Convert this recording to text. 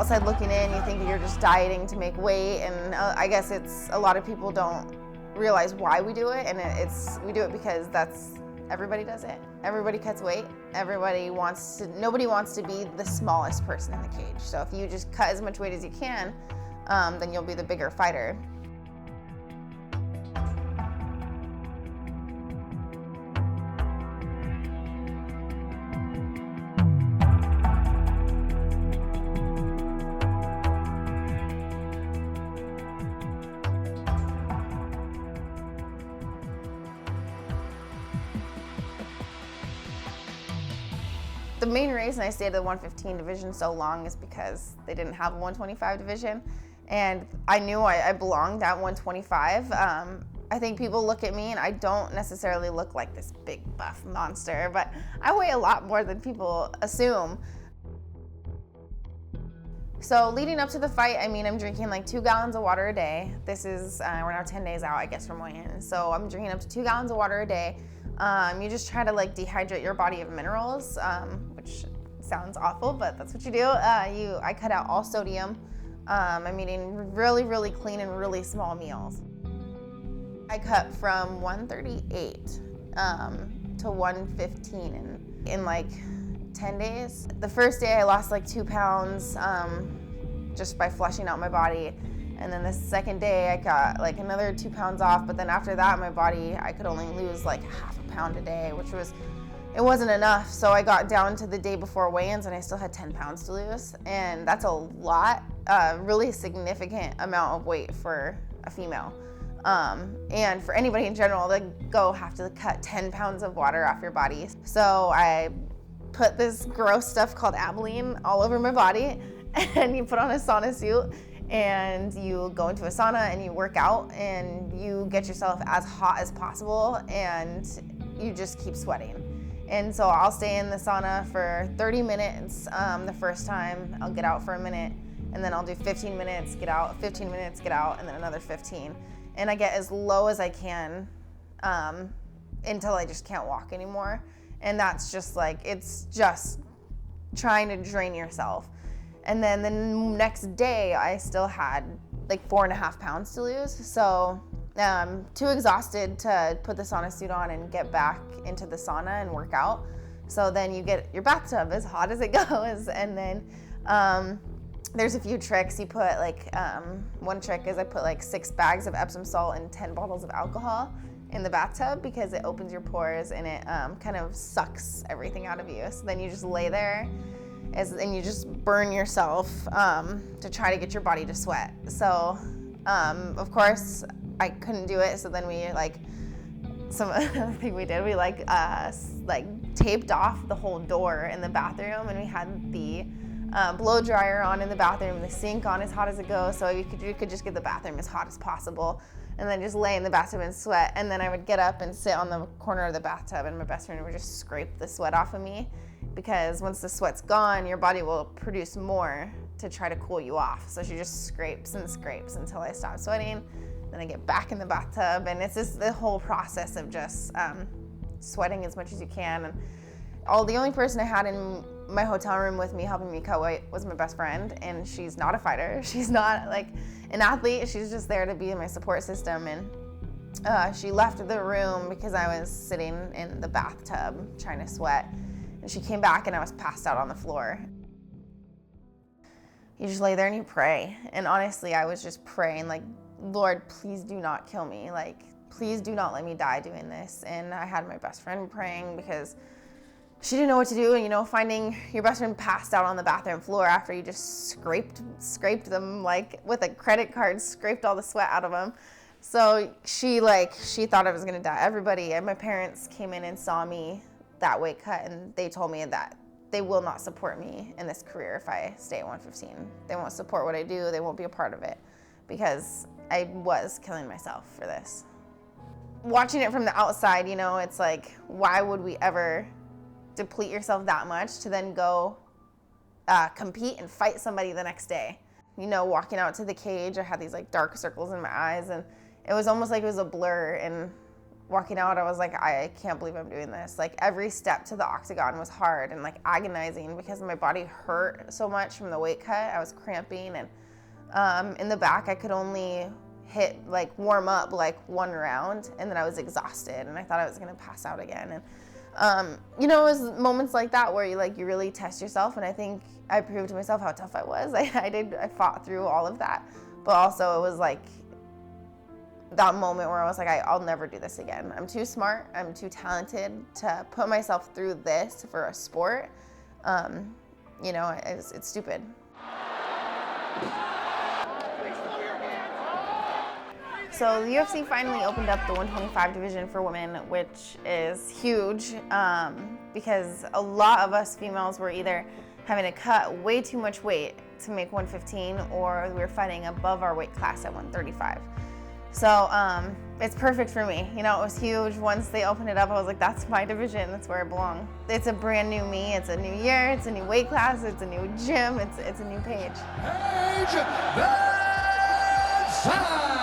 outside looking in, you think you're just dieting to make weight, and I guess it's a lot of people don't realize why we do it, and we do it because everybody does it. Everybody cuts weight. Nobody wants to be the smallest person in the cage. So if you just cut as much weight as you can, then you'll be the bigger fighter. The main reason I stayed at the 115 division so long is because they didn't have a 125 division, and I knew I belonged at 125. I think people look at me, and I don't necessarily look like this big buff monster, but I weigh a lot more than people assume. So leading up to the fight, I'm drinking like 2 gallons of water a day. This is, we're now 10 days out, I guess, from weigh-in. So I'm drinking up to 2 gallons of water a day. You just try to like dehydrate your body of minerals, which sounds awful, but that's what you do. I cut out all sodium. I'm eating really, really clean and really small meals. I cut from 138 to 115 in like 10 days. The first day I lost like 2 pounds just by flushing out my body. And then the second day I got like another 2 pounds off, but then after that my body, I could only lose like half a pound a day, it wasn't enough. So I got down to the day before weigh-ins and I still had 10 pounds to lose. And that's a lot, really significant amount of weight for a female. And for anybody in general to have to cut 10 pounds of water off your body. So I put this gross stuff called Abilene all over my body, and you put on a sauna suit and you go into a sauna and you work out and you get yourself as hot as possible and you just keep sweating. And so I'll stay in the sauna for 30 minutes the first time. I'll get out for a minute, and then I'll do 15 minutes, get out, 15 minutes, get out, and then another 15. And I get as low as I can until I just can't walk anymore. And that's just like, it's just trying to drain yourself. And then the next day, I still had like 4.5 pounds to lose. So too exhausted to put the sauna suit on and get back into the sauna and work out. So then you get your bathtub as hot as it goes. And then there's a few tricks. You put like, one trick is I put like 6 bags of Epsom salt and 10 bottles of alcohol in the bathtub because it opens your pores and it kind of sucks everything out of you. So then you just lay there and you just burn yourself to try to get your body to sweat. So of course I couldn't do it. So then we another thing we did, we taped off the whole door in the bathroom, and we had the blow dryer on in the bathroom, the sink on as hot as it goes, so you could just get the bathroom as hot as possible, and then just lay in the bathtub and sweat. And then I would get up and sit on the corner of the bathtub, and my best friend would just scrape the sweat off of me, because once the sweat's gone, your body will produce more to try to cool you off. So she just scrapes and scrapes until I stop sweating. Then I get back in the bathtub, and it's just the whole process of just sweating as much as you can. And the only person I had in my hotel room with me helping me cut weight was my best friend, and she's not a fighter. She's not like an athlete. She's just there to be my support system. And she left the room because I was sitting in the bathtub trying to sweat. And she came back and I was passed out on the floor. You just lay there and you pray. And honestly, I was just praying like, Lord, please do not kill me. Like, please do not let me die doing this. And I had my best friend praying because she didn't know what to do. And finding your best friend passed out on the bathroom floor after you just scraped them like with a credit card, scraped all the sweat out of them. So she thought I was gonna die. Everybody and my parents came in and saw me that weight cut, and they told me that they will not support me in this career if I stay at 115. They won't support what I do. They won't be a part of it because I was killing myself for this. Watching it from the outside, it's like, why would we ever deplete yourself that much to then go compete and fight somebody the next day? Walking out to the cage, I had these like dark circles in my eyes, and it was almost like it was a blur. And walking out, I was like, I can't believe I'm doing this. Like every step to the octagon was hard and like agonizing because my body hurt so much from the weight cut. I was cramping, and in the back I could only warm up like one round, and then I was exhausted and I thought I was gonna pass out again. And it was moments like that where you really test yourself, and I think I proved to myself how tough I was. I fought through all of that, but also it was like that moment where I was like, I'll never do this again. I'm too smart, I'm too talented to put myself through this for a sport. It's stupid. So the UFC finally opened up the 125 division for women, which is huge because a lot of us females were either having to cut way too much weight to make 115, or we were fighting above our weight class at 135. So it's perfect for me. It was huge. Once they opened it up, I was like, that's my division. That's where I belong. It's a brand new me. It's a new year. It's a new weight class. It's a new gym. It's a new Paige. Paige VanZant!